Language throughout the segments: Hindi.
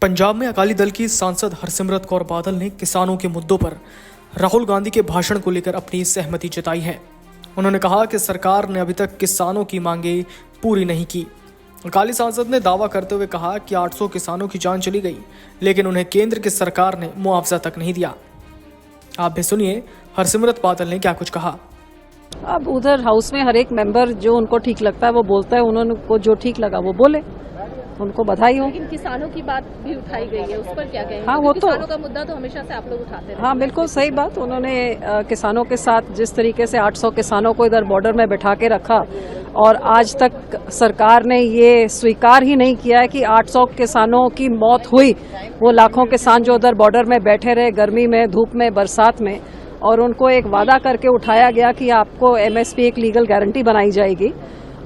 पंजाब में अकाली दल की सांसद हरसिमरत कौर बादल ने किसानों के मुद्दों पर राहुल गांधी के भाषण को लेकर अपनी सहमति जताई है। उन्होंने कहा कि सरकार ने अभी तक किसानों की मांगें पूरी नहीं की। अकाली सांसद ने दावा करते हुए कहा कि 800 किसानों की जान चली गई, लेकिन उन्हें केंद्र की सरकार ने मुआवजा तक नहीं दिया। आप भी सुनिए हरसिमरत बादल ने क्या कुछ कहा। अब उधर हाउस में हर एक मेंबर जो उनको ठीक लगता है वो बोलता है, उन्होंने को जो ठीक लगा वो बोले, उनको बधाई हो। लेकिन किसानों की बात भी उठाई गई है, उस पर क्या कहेंगे? हाँ, वो तो किसानों का मुद्दा तो हमेशा से आप लोग उठाते रहे। हाँ, बिल्कुल सही बात। उन्होंने किसानों के साथ जिस तरीके से 800 किसानों को इधर बॉर्डर में बैठा के रखा और आज तक सरकार ने ये स्वीकार ही नहीं किया है कि 800 किसानों की मौत हुई। वो लाखों किसान जो उधर बॉर्डर में बैठे रहे गर्मी में, धूप में, बरसात में, और उनको एक वादा करके उठाया गया कि आपको एमएसपी एक लीगल गारंटी बनाई जाएगी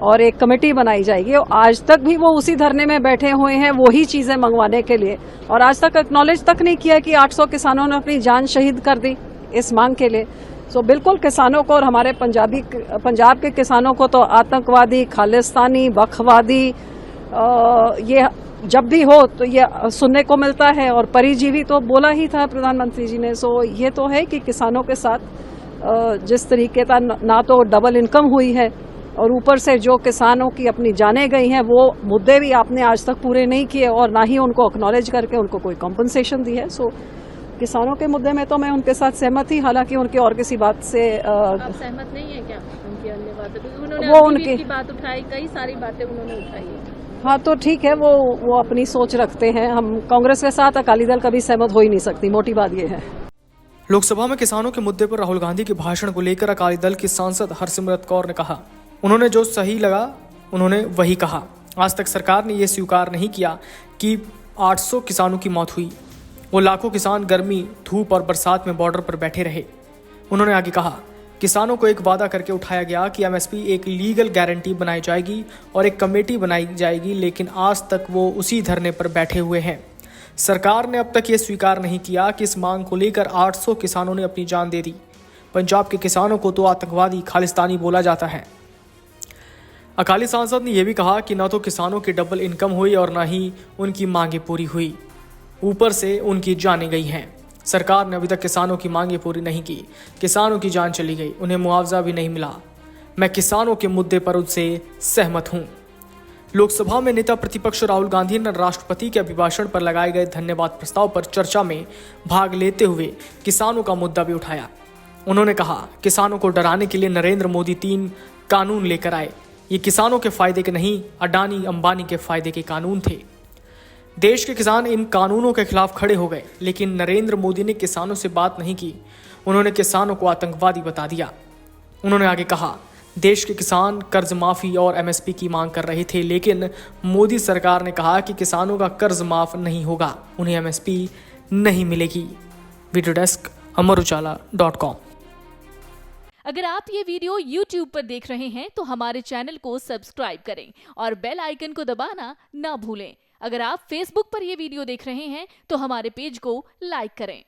और एक कमेटी बनाई जाएगी, और आज तक भी वो उसी धरने में बैठे हुए हैं वही चीजें मंगवाने के लिए, और आज तक एक्नॉलेज तक नहीं किया कि 800 किसानों ने अपनी जान शहीद कर दी इस मांग के लिए। सो बिल्कुल किसानों को और हमारे पंजाब के किसानों को तो आतंकवादी, खालिस्तानी, वक्फवादी ये जब भी हो तो ये सुनने को मिलता है, और परिजीवी तो बोला ही था प्रधानमंत्री जी ने। सो ये तो है कि किसानों के साथ जिस तरीके का ना तो डबल इनकम हुई है और ऊपर से जो किसानों की अपनी जानें गई हैं, वो मुद्दे भी आपने आज तक पूरे नहीं किए और ना ही उनको एक्नॉलेज करके उनको कोई कॉम्पनसेशन दी है। सो किसानों के मुद्दे में तो मैं उनके साथ सहमत ही, हालांकि उनकी और किसी बात से आप सहमत नहीं है क्या उनकी अन्य बातें? उन्होंने वो उनकी की बात उठाई, कई सारी बातें उन्होंने उठाई है। हाँ, तो ठीक है, वो अपनी सोच रखते हैं। हम कांग्रेस के साथ अकाली दल कभी सहमत हो ही नहीं सकती, मोटी बात ये है। लोकसभा में किसानों के मुद्दे पर राहुल गांधी के भाषण को लेकर अकाली दल की सांसद हरसिमरत कौर ने कहा, उन्होंने जो सही लगा उन्होंने वही कहा। आज तक सरकार ने यह स्वीकार नहीं किया कि 800 किसानों की मौत हुई। वो लाखों किसान गर्मी, धूप और बरसात में बॉर्डर पर बैठे रहे। उन्होंने आगे कहा, किसानों को एक वादा करके उठाया गया कि एमएसपी एक लीगल गारंटी बनाई जाएगी और एक कमेटी बनाई जाएगी, लेकिन आज तक वो उसी धरने पर बैठे हुए हैं। सरकार ने अब तक ये स्वीकार नहीं किया कि इस मांग को लेकर 800 किसानों ने अपनी जान दे दी। पंजाब के किसानों को तो आतंकवादी, खालिस्तानी बोला जाता है। अकाली सांसद ने यह भी कहा कि न तो किसानों की डबल इनकम हुई और न ही उनकी मांगें पूरी हुई, ऊपर से उनकी जानें गई हैं। सरकार ने अभी तक किसानों की मांगें पूरी नहीं की। किसानों की जान चली गई, उन्हें मुआवजा भी नहीं मिला। मैं किसानों के मुद्दे पर उनसे सहमत हूं। लोकसभा में नेता प्रतिपक्ष राहुल गांधी ने राष्ट्रपति के अभिभाषण पर लगाए गए धन्यवाद प्रस्ताव पर चर्चा में भाग लेते हुए किसानों का मुद्दा भी उठाया। उन्होंने कहा, किसानों को डराने के लिए नरेंद्र मोदी 3 कानून लेकर आए। ये किसानों के फायदे के नहीं, अडानी अंबानी के फायदे के कानून थे। देश के किसान इन कानूनों के खिलाफ खड़े हो गए, लेकिन नरेंद्र मोदी ने किसानों से बात नहीं की। उन्होंने किसानों को आतंकवादी बता दिया। उन्होंने आगे कहा, देश के किसान कर्ज माफी और एमएसपी की मांग कर रहे थे, लेकिन मोदी सरकार ने कहा कि किसानों का कर्ज माफ नहीं होगा, उन्हें एमएसपी नहीं मिलेगी। Video desk amarujala.com। अगर आप ये वीडियो YouTube पर देख रहे हैं तो हमारे चैनल को सब्सक्राइब करें और बेल आइकन को दबाना ना भूलें। अगर आप Facebook पर ये वीडियो देख रहे हैं तो हमारे पेज को लाइक करें।